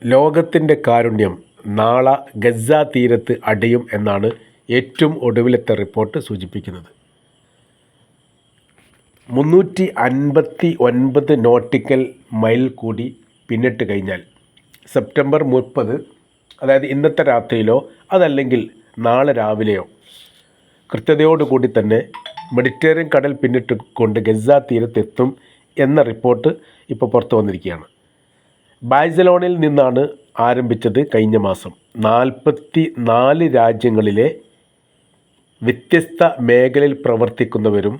ലോകത്തിൻ്റെ കാരുണ്യം നാളെ ഗസ തീരത്ത് അടയും എന്നാണ് ഏറ്റവും ഒടുവിലത്തെ റിപ്പോർട്ട് സൂചിപ്പിക്കുന്നത്. 359 നോട്ടിക്കൽ മൈൽ കൂടി പിന്നിട്ട് കഴിഞ്ഞാൽ സെപ്റ്റംബർ 30, അതായത് ഇന്നത്തെ രാത്രിയിലോ അതല്ലെങ്കിൽ നാളെ രാവിലെയോ കൃത്യതയോടുകൂടി തന്നെ മെഡിറ്ററേനിയൻ കടൽ പിന്നിട്ട് കൊണ്ട് ഗസ തീരത്തെത്തും എന്ന റിപ്പോർട്ട് ഇപ്പോൾ പുറത്തു വന്നിരിക്കുകയാണ്. ബാഴ്സലോണയിൽ നിന്നാണ് ആരംഭിച്ചത്. കഴിഞ്ഞ മാസം 44 രാജ്യങ്ങളിലെ വ്യത്യസ്ത മേഖലയിൽ പ്രവർത്തിക്കുന്നവരും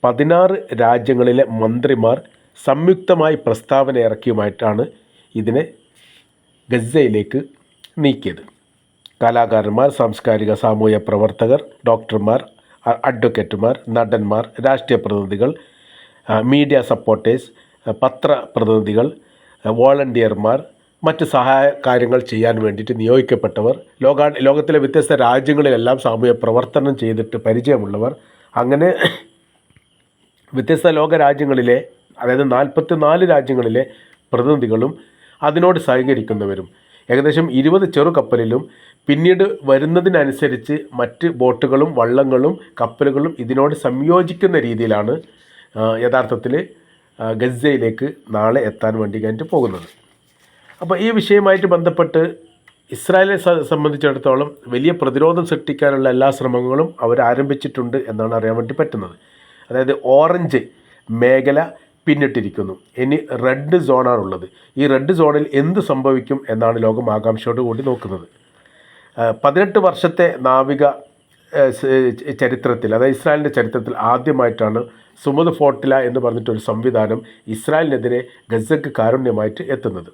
16 രാജ്യങ്ങളിലെ മന്ത്രിമാർ സംയുക്തമായി പ്രസ്താവന ഇറക്കിയുമായിട്ടാണ് ഇതിനെ ഗസയിലേക്ക് നീക്കിയത്. കലാകാരന്മാർ, സാംസ്കാരിക സാമൂഹ്യ പ്രവർത്തകർ, ഡോക്ടർമാർ, അഡ്വക്കേറ്റുമാർ, നടന്മാർ, രാഷ്ട്രീയ പ്രതിനിധികൾ, മീഡിയ സപ്പോർട്ടേഴ്സ്, പത്രപ്രതിനിധികൾ, വോളണ്ടിയർമാർ, മറ്റ് സഹായ കാര്യങ്ങൾ ചെയ്യാൻ വേണ്ടിയിട്ട് നിയോഗിക്കപ്പെട്ടവർ, ലോകത്തിലെ വ്യത്യസ്ത രാജ്യങ്ങളിലെല്ലാം സാമൂഹ്യ പ്രവർത്തനം ചെയ്തിട്ട് പരിചയമുള്ളവർ, അങ്ങനെ വ്യത്യസ്ത ലോകരാജ്യങ്ങളിലെ, അതായത് 44 രാജ്യങ്ങളിലെ പ്രതിനിധികളും അതിനോട് സഹകരിക്കുന്നവരും, ഏകദേശം 20 ചെറുകപ്പലിലും പിന്നീട് വരുന്നതിനനുസരിച്ച് മറ്റ് ബോട്ടുകളും വള്ളങ്ങളും കപ്പലുകളും ഇതിനോട് സംയോജിക്കുന്ന രീതിയിലാണ് യഥാർത്ഥത്തിൽ ഗസയിലേക്ക് നാളെ എത്താൻ വേണ്ടി കഴിഞ്ഞിട്ട് പോകുന്നത്. അപ്പോൾ ഈ വിഷയമായിട്ട് ബന്ധപ്പെട്ട് ഇസ്രായേലിനെ സംബന്ധിച്ചിടത്തോളം വലിയ പ്രതിരോധം സൃഷ്ടിക്കാനുള്ള എല്ലാ ശ്രമങ്ങളും അവർ ആരംഭിച്ചിട്ടുണ്ട് എന്നാണ് അറിയാൻ വേണ്ടി പറ്റുന്നത്. അതായത് ഓറഞ്ച് മേഖല പിന്നിട്ടിരിക്കുന്നു, ഇനി റെഡ് സോണാണുള്ളത്. ഈ റെഡ് സോണിൽ എന്ത് സംഭവിക്കും എന്നാണ് ലോകം ആകാംക്ഷയോട് കൂടി നോക്കുന്നത്. 18 വർഷത്തെ നാവിക ചരിത്രത്തിൽ, അതായത് ഇസ്രായേലിൻ്റെ ചരിത്രത്തിൽ ആദ്യമായിട്ടാണ് സുമദ് ഫോർട്ടില എന്ന് പറഞ്ഞിട്ടൊരു സംവിധാനം ഇസ്രായേലിനെതിരെ ഗസക്ക് കാരുണ്യമായിട്ട് എത്തുന്നത്.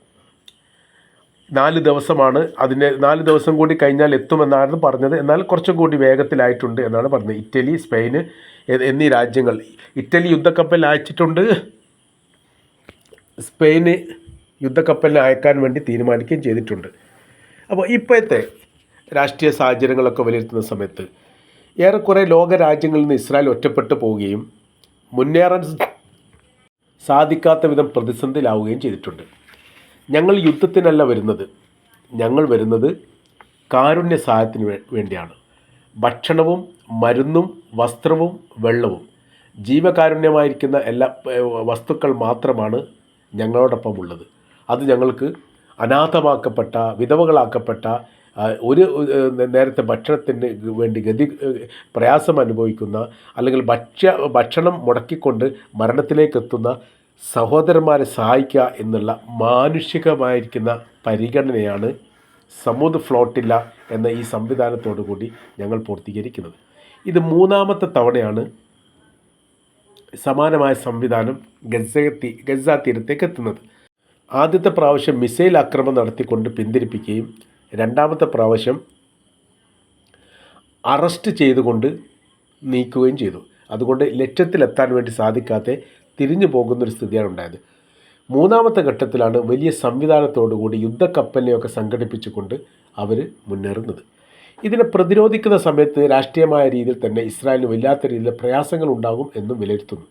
4 ദിവസമാണ് അതിൻ്റെ 4 ദിവസം കൂടി കഴിഞ്ഞാൽ എത്തുമെന്നാണ് പറഞ്ഞത്. എന്നാൽ കുറച്ചും കൂടി വേഗത്തിലായിട്ടുണ്ട് എന്നാണ് പറഞ്ഞത്. ഇറ്റലി, സ്പെയിന് എന്നീ രാജ്യങ്ങൾ, ഇറ്റലി യുദ്ധക്കപ്പൽ അയച്ചിട്ടുണ്ട്, സ്പെയിന് യുദ്ധക്കപ്പലിനെ അയക്കാൻ വേണ്ടി തീരുമാനിക്കുകയും ചെയ്തിട്ടുണ്ട്. അപ്പോൾ ഇപ്പോഴത്തെ രാഷ്ട്രീയ സാഹചര്യങ്ങളൊക്കെ വിലയിരുത്തുന്ന സമയത്ത് ഏറെക്കുറെ ലോകരാജ്യങ്ങളിൽ നിന്ന് ഇസ്രായേൽ ഒറ്റപ്പെട്ടു പോവുകയും മുന്നേറാൻ സാധിക്കാത്ത വിധം പ്രതിസന്ധിയിലാവുകയും ചെയ്തിട്ടുണ്ട്. ഞങ്ങൾ യുദ്ധത്തിനല്ല വരുന്നത്, ഞങ്ങൾ വരുന്നത് കാരുണ്യ സഹായത്തിന് വേണ്ടിയാണ്. ഭക്ഷണവും മരുന്നും വസ്ത്രവും വെള്ളവും ജീവകാരുണ്യമായിരിക്കുന്ന എല്ലാ വസ്തുക്കൾ മാത്രമാണ് ഞങ്ങളോടൊപ്പം ഉള്ളത്. അത് ഞങ്ങൾക്ക് അനാഥമാക്കപ്പെട്ട, വിധവകളാക്കപ്പെട്ട, ഒരു നേരത്തെ ഭക്ഷണത്തിന് വേണ്ടി പ്രയാസം അനുഭവിക്കുന്ന, അല്ലെങ്കിൽ ഭക്ഷണം മുടക്കിക്കൊണ്ട് മരണത്തിലേക്ക് എത്തുന്ന സഹോദരന്മാരെ സഹായിക്കുക എന്നുള്ള മാനുഷികമായിരിക്കുന്ന പരിഗണനയാണ് സമുദ് ഫ്ലോട്ടില്ല എന്ന ഈ സംവിധാനത്തോടു കൂടി ഞങ്ങൾ പൂർത്തീകരിക്കുന്നത്. ഇത് 3ാമത്തെ തവണയാണ് സമാനമായ സംവിധാനം ഗസ തീരത്തേക്ക് എത്തുന്നത്. ആദ്യത്തെ പ്രാവശ്യം മിസൈൽ ആക്രമണം നടത്തിക്കൊണ്ട് പിന്തിരിപ്പിക്കുകയും 2ാമത്തെ പ്രാവശ്യം അറസ്റ്റ് ചെയ്തുകൊണ്ട് നീക്കുകയും ചെയ്തു. അതുകൊണ്ട് ലക്ഷ്യത്തിലെത്താൻ വേണ്ടി സാധിക്കാതെ തിരിഞ്ഞു പോകുന്നൊരു സ്ഥിതിയാണ് ഉണ്ടായത്. 3ാമത്തെ ഘട്ടത്തിലാണ് വലിയ സംവിധാനത്തോടുകൂടി യുദ്ധക്കപ്പലിനെയൊക്കെ സംഘടിപ്പിച്ചുകൊണ്ട് അവർ മുന്നേറുന്നത്. ഇതിനെ പ്രതിരോധിക്കുന്ന സമയത്ത് രാഷ്ട്രീയമായ രീതിയിൽ തന്നെ ഇസ്രായേലിന് വല്ലാത്ത രീതിയിൽ പ്രയാസങ്ങൾ ഉണ്ടാകും എന്നും വിലയിരുത്തുന്നു.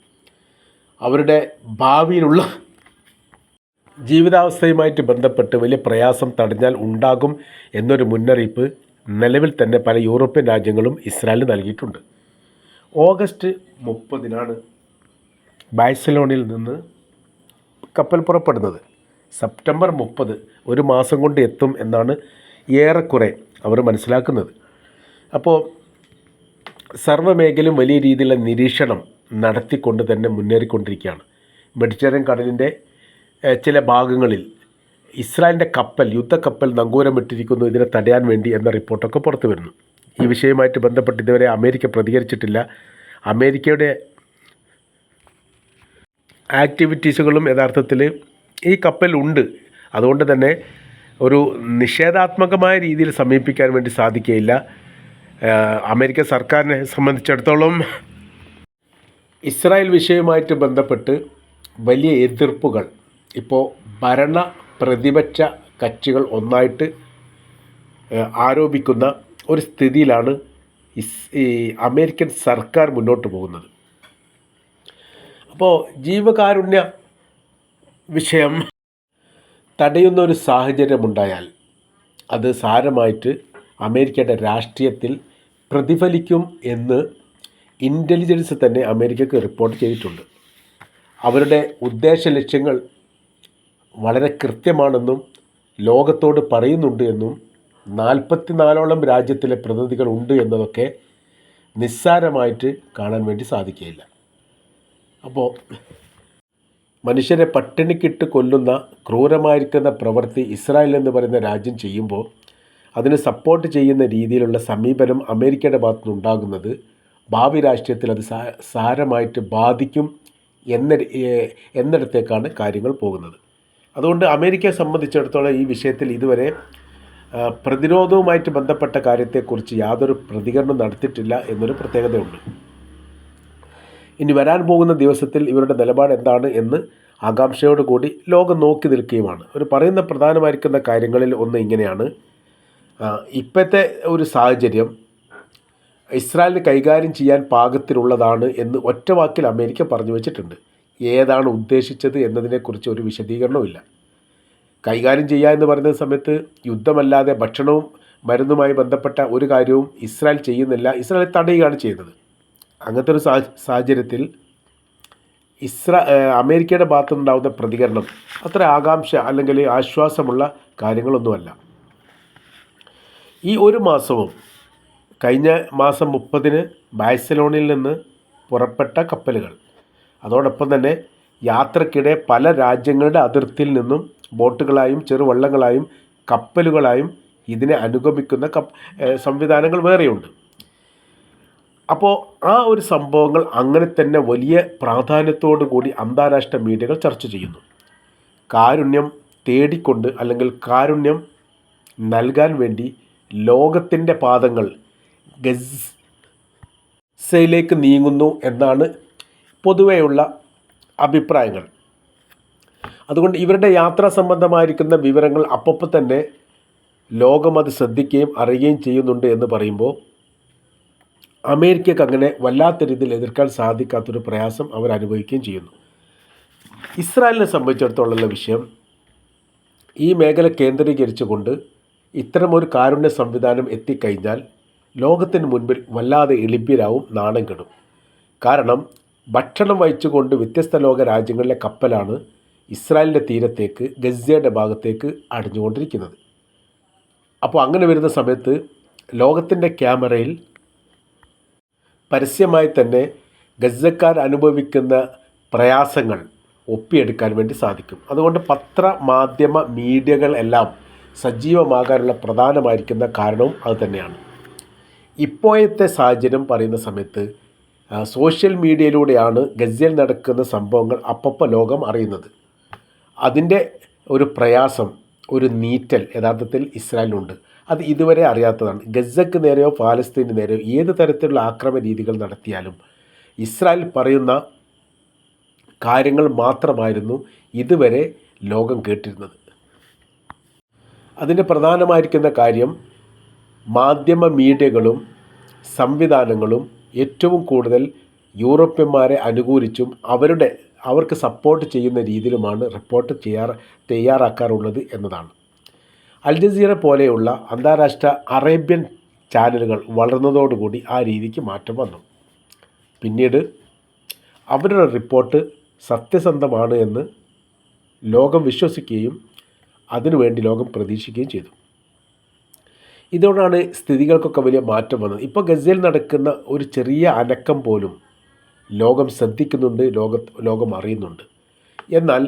അവരുടെ ഭാവിയിലുള്ള ജീവിതാവസ്ഥയുമായിട്ട് ബന്ധപ്പെട്ട് വലിയ പ്രയാസം തടഞ്ഞാൽ ഉണ്ടാകും എന്നൊരു മുന്നറിയിപ്പ് നിലവിൽ തന്നെ പല യൂറോപ്യൻ രാജ്യങ്ങളും ഇസ്രായേലിന് നൽകിയിട്ടുണ്ട്. ഓഗസ്റ്റ് 30 ബാഴ്സലോണയിൽ നിന്ന് കപ്പൽ പുറപ്പെടുന്നത്. സെപ്റ്റംബർ 30, ഒരു മാസം കൊണ്ട് എത്തും എന്നാണ് ഏറെക്കുറെ അവർ മനസ്സിലാക്കുന്നത്. അപ്പോൾ സർവ്വമേഖലയും വലിയ രീതിയിലുള്ള നിരീക്ഷണം നടത്തിക്കൊണ്ട് തന്നെ മുന്നേറിക്കൊണ്ടിരിക്കുകയാണ്. മെഡിറ്ററേനിയൻ കടലിൻ്റെ ചില ഭാഗങ്ങളിൽ ഇസ്രായേലിൻ്റെ യുദ്ധക്കപ്പൽ നങ്കൂരമിട്ടിരിക്കുന്നു ഇതിനെ തടയാൻ വേണ്ടി എന്ന റിപ്പോർട്ടൊക്കെ പുറത്തു വരുന്നു. ഈ വിഷയവുമായിട്ട് ബന്ധപ്പെട്ട് ഇതുവരെ അമേരിക്ക പ്രതികരിച്ചിട്ടില്ല. അമേരിക്കയുടെ ആക്ടിവിറ്റീസുകളും യഥാർത്ഥത്തിൽ ഈ കപ്പലുണ്ട്. അതുകൊണ്ട് തന്നെ ഒരു നിഷേധാത്മകമായ രീതിയിൽ സമീപിക്കാൻ വേണ്ടി സാധിക്കുകയില്ല. അമേരിക്കൻ സർക്കാരിനെ സംബന്ധിച്ചിടത്തോളം ഇസ്രായേൽ വിഷയവുമായിട്ട് ബന്ധപ്പെട്ട് വലിയ എതിർപ്പുകൾ ഇപ്പോൾ ഭരണ പ്രതിപക്ഷ കക്ഷികൾ ഒന്നായിട്ട് ആരോപിക്കുന്ന ഒരു സ്ഥിതിയിലാണ് ഈ അമേരിക്കൻ സർക്കാർ മുന്നോട്ട് പോകുന്നത്. അപ്പോൾ ജീവകാരുണ്യ വിഷയം തടയുന്ന ഒരു സാഹചര്യമുണ്ടായാൽ അത് സാരമായിട്ട് അമേരിക്കയുടെ രാഷ്ട്രീയത്തിൽ പ്രതിഫലിക്കും എന്ന് ഇൻ്റലിജൻസ് തന്നെ അമേരിക്കക്ക് റിപ്പോർട്ട് ചെയ്തിട്ടുണ്ട്. അവരുടെ ഉദ്ദേശ ലക്ഷ്യങ്ങൾ വളരെ കൃത്യമാണെന്നും ലോകത്തോട് പറയുന്നുണ്ട് എന്നും 44ഓളം രാജ്യത്തിലെ പ്രതിനിധികൾ ഉണ്ട് എന്നതൊക്കെ നിസ്സാരമായിട്ട് കാണാൻ വേണ്ടി സാധിക്കുകയില്ല. അപ്പോൾ മനുഷ്യരെ പട്ടിണിക്കിട്ട് കൊല്ലുന്ന ക്രൂരമായിരിക്കുന്ന പ്രവൃത്തി ഇസ്രായേൽ എന്ന് പറയുന്ന രാജ്യം ചെയ്യുമ്പോൾ അതിന് സപ്പോർട്ട് ചെയ്യുന്ന രീതിയിലുള്ള സമീപനം അമേരിക്കയുടെ ഭാഗത്തുനിന്ന് ഉണ്ടാകുന്നത് ഭാവി രാഷ്ട്രീയത്തിൽ അത് സാരമായിട്ട് ബാധിക്കും എന്നിടത്തേക്കാണ് കാര്യങ്ങൾ പോകുന്നത്. അതുകൊണ്ട് അമേരിക്കയെ സംബന്ധിച്ചിടത്തോളം ഈ വിഷയത്തിൽ ഇതുവരെ പ്രതിരോധവുമായിട്ട് ബന്ധപ്പെട്ട കാര്യത്തെക്കുറിച്ച് യാതൊരു പ്രതികരണം നടത്തിയിട്ടില്ല എന്നൊരു പ്രത്യേകതയുണ്ട്. ഇനി വരാൻ പോകുന്ന ദിവസത്തിൽ ഇവരുടെ നിലപാട് എന്താണ് എന്ന് ആകാംക്ഷയോട് കൂടി ലോകം നോക്കി നിൽക്കുകയുമാണ്. ഒരു പറയുന്ന പ്രധാനമായിരിക്കുന്ന കാര്യങ്ങളിൽ ഒന്ന് ഇങ്ങനെയാണ്: ഇപ്പോഴത്തെ ഒരു സാഹചര്യം ഇസ്രായേലിന് കൈകാര്യം ചെയ്യാൻ പാകത്തിലുള്ളതാണ് എന്ന് ഒറ്റ വാക്കിൽ അമേരിക്ക പറഞ്ഞു വെച്ചിട്ടുണ്ട്. ഏതാണ് ഉദ്ദേശിച്ചത് എന്നതിനെക്കുറിച്ച് ഒരു വിശദീകരണവുമില്ല. കൈകാര്യം ചെയ്യുക എന്ന് പറയുന്ന സമയത്ത് യുദ്ധമല്ലാതെ ഭക്ഷണവും മരുന്നുമായി ബന്ധപ്പെട്ട ഒരു കാര്യവും ഇസ്രായേൽ ചെയ്യുന്നില്ല, ഇസ്രായേൽ തടയുകയാണ് ചെയ്യുന്നത്. അങ്ങനത്തെ ഒരു സാഹചര്യത്തിൽ അമേരിക്കയുടെ ഭാഗത്തുനിന്നുണ്ടാകുന്ന പ്രതികരണം അത്ര ആകാംക്ഷ അല്ലെങ്കിൽ ആശ്വാസമുള്ള കാര്യങ്ങളൊന്നുമല്ല. ഈ ഒരു മാസവും കഴിഞ്ഞ മാസം 30-ന് ബാഴ്സലോണയിൽ നിന്ന് പുറപ്പെട്ട കപ്പലുകൾ, അതോടൊപ്പം തന്നെ യാത്രക്കിടെ പല രാജ്യങ്ങളുടെ അതിർത്തിയിൽ നിന്നും ബോട്ടുകളായും ചെറുവള്ളങ്ങളായും കപ്പലുകളായും ഇതിനെ അനുഗമിക്കുന്ന സംവിധാനങ്ങൾ വേറെയുണ്ട്. അപ്പോൾ ആ ഒരു സംഭവങ്ങൾ അങ്ങനെ തന്നെ വലിയ പ്രാധാന്യത്തോടു കൂടി അന്താരാഷ്ട്ര മീഡിയകൾ ചർച്ച ചെയ്യുന്നു. കാരുണ്യം തേടിക്കൊണ്ട് അല്ലെങ്കിൽ കാരുണ്യം നൽകാൻ വേണ്ടി ലോകത്തിൻ്റെ പാദങ്ങൾ ഗസയിലേക്ക് നീങ്ങുന്നു എന്നാണ് പൊതുവെയുള്ള അഭിപ്രായങ്ങൾ. അതുകൊണ്ട് ഇവരുടെ യാത്രാ സംബന്ധമായിരിക്കുന്ന വിവരങ്ങൾ അപ്പോൾ തന്നെ ലോകം അത് ശ്രദ്ധിക്കുകയും അറിയുകയും ചെയ്യുന്നുണ്ട് എന്ന് പറയുമ്പോൾ അമേരിക്കക്ക് അങ്ങനെ വല്ലാത്ത രീതിയിൽ എതിർക്കാൻ സാധിക്കാത്തൊരു പ്രയാസം അവർ അനുഭവിക്കുകയും ചെയ്യുന്നു. ഇസ്രായേലിനെ സംബന്ധിച്ചിടത്തോളമുള്ള വിഷയം, ഈ മേഖല കേന്ദ്രീകരിച്ചുകൊണ്ട് ഇത്തരമൊരു കാരുണ്യ സംവിധാനം എത്തിക്കഴിഞ്ഞാൽ ലോകത്തിന് മുൻപിൽ വല്ലാതെ എളിഭ്യരാവും, നാണം കെടും. കാരണം ഭക്ഷണം വഹിച്ചുകൊണ്ട് വ്യത്യസ്ത ലോക രാജ്യങ്ങളിലെ കപ്പലാണ് ഇസ്രായേലിൻ്റെ തീരത്തേക്ക് ഗസയുടെ ഭാഗത്തേക്ക് അടിഞ്ഞുകൊണ്ടിരിക്കുന്നത്. അപ്പോൾ അങ്ങനെ വരുന്ന സമയത്ത് ലോകത്തിൻ്റെ ക്യാമറയിൽ പരസ്യമായി തന്നെ ഗസക്കാർ അനുഭവിക്കുന്ന പ്രയാസങ്ങൾ ഒപ്പിയെടുക്കാൻ വേണ്ടി സാധിക്കും. അതുകൊണ്ട് പത്രമാധ്യമ മീഡിയകൾ എല്ലാം സജീവമാകാനുള്ള പ്രധാനമായിരിക്കുന്ന കാരണവും അതുതന്നെയാണ്. ഇപ്പോഴത്തെ സാഹചര്യം പറയുന്ന സമയത്ത് സോഷ്യൽ മീഡിയയിലൂടെയാണ് ഗസയിൽ നടക്കുന്ന സംഭവങ്ങൾ അപ്പോൾ ലോകം അറിയുന്നത്. അതിൻ്റെ ഒരു പ്രയാസം, ഒരു നീറ്റൽ യഥാർത്ഥത്തിൽ ഇസ്രായേലിനുണ്ട്. അത് ഇതുവരെ അറിയാത്തതാണ്. ഗസക്ക് നേരെയോ പാലസ്തീന് നേരെയോ ഏത് തരത്തിലുള്ള ആക്രമണ രീതികൾ നടത്തിയാലും ഇസ്രായേൽ പറയുന്ന കാര്യങ്ങൾ മാത്രമായിരുന്നു ഇതുവരെ ലോകം കേട്ടിരുന്നത്. അതിൻ്റെ പ്രധാനമായിരിക്കുന്ന കാര്യം മാധ്യമ മീഡിയകളും സംവിധാനങ്ങളും ഏറ്റവും കൂടുതൽ യൂറോപ്യന്മാരെ അനുകൂലിച്ചും അവർക്ക് സപ്പോർട്ട് ചെയ്യുന്ന രീതിയിലുമാണ് റിപ്പോർട്ട് തയ്യാറാക്കാറുള്ളത് എന്നതാണ്. അൽ ജസീറ പോലെയുള്ള അന്താരാഷ്ട്ര അറേബ്യൻ ചാനലുകൾ വളർന്നതോടുകൂടി ആ രീതിക്ക് മാറ്റം വന്നു. പിന്നീട് അവരുടെ റിപ്പോർട്ട് സത്യസന്ധമാണ് എന്ന് ലോകം വിശ്വസിക്കുകയും അതിനുവേണ്ടി ലോകം പ്രതീക്ഷിക്കുകയും ചെയ്തു. ഇതോടാണ് സ്ഥിതികൾക്കൊക്കെ വലിയ മാറ്റം വന്നത്. ഇപ്പോൾ ഗസയിൽ നടക്കുന്ന ഒരു ചെറിയ അനക്കം പോലും ലോകം ശ്രദ്ധിക്കുന്നുണ്ട്, ലോകം അറിയുന്നുണ്ട്. എന്നാൽ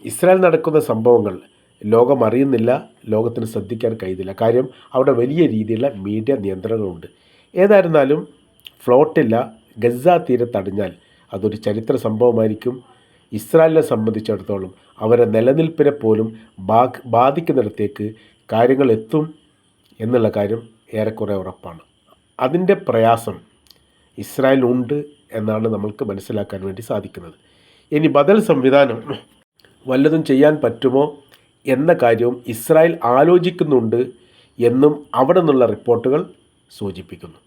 ഇസ്രായേൽ നടക്കുന്ന സംഭവങ്ങൾ ലോകം അറിയുന്നില്ല, ലോകത്തിന് ശ്രദ്ധിക്കാൻ കഴിയുന്നില്ല. കാര്യം അവിടെ വലിയ രീതിയിലുള്ള മീഡിയ നിയന്ത്രണങ്ങളുണ്ട്. ഏതായിരുന്നാലും ഫ്ലോട്ടില്ല ഗസ തീരത്തടിഞ്ഞാൽ അതൊരു ചരിത്ര സംഭവമായിരിക്കും. ഇസ്രായേലിനെ സംബന്ധിച്ചിടത്തോളം അവരെ നിലനിൽപ്പിനെ പോലും ബാധിക്കുന്നിടത്തേക്ക് കാര്യങ്ങൾ എത്തും എന്നുള്ള കാര്യം ഏറെക്കുറെ ഉറപ്പാണ്. അതിൻ്റെ പ്രയാസം ഇസ്രായേലിനുണ്ട് എന്നാണ് നമ്മൾക്ക് മനസ്സിലാക്കാൻ വേണ്ടി സാധിക്കുന്നത്. ഇനി ബദൽ സംവിധാനം വല്ലതും ചെയ്യാൻ പറ്റുമോ എന്ന കാര്യവും ഇസ്രായേൽ ആലോചിക്കുന്നുണ്ട് എന്നും അവിടെ നിന്നുള്ള റിപ്പോർട്ടുകൾ സൂചിപ്പിക്കുന്നു.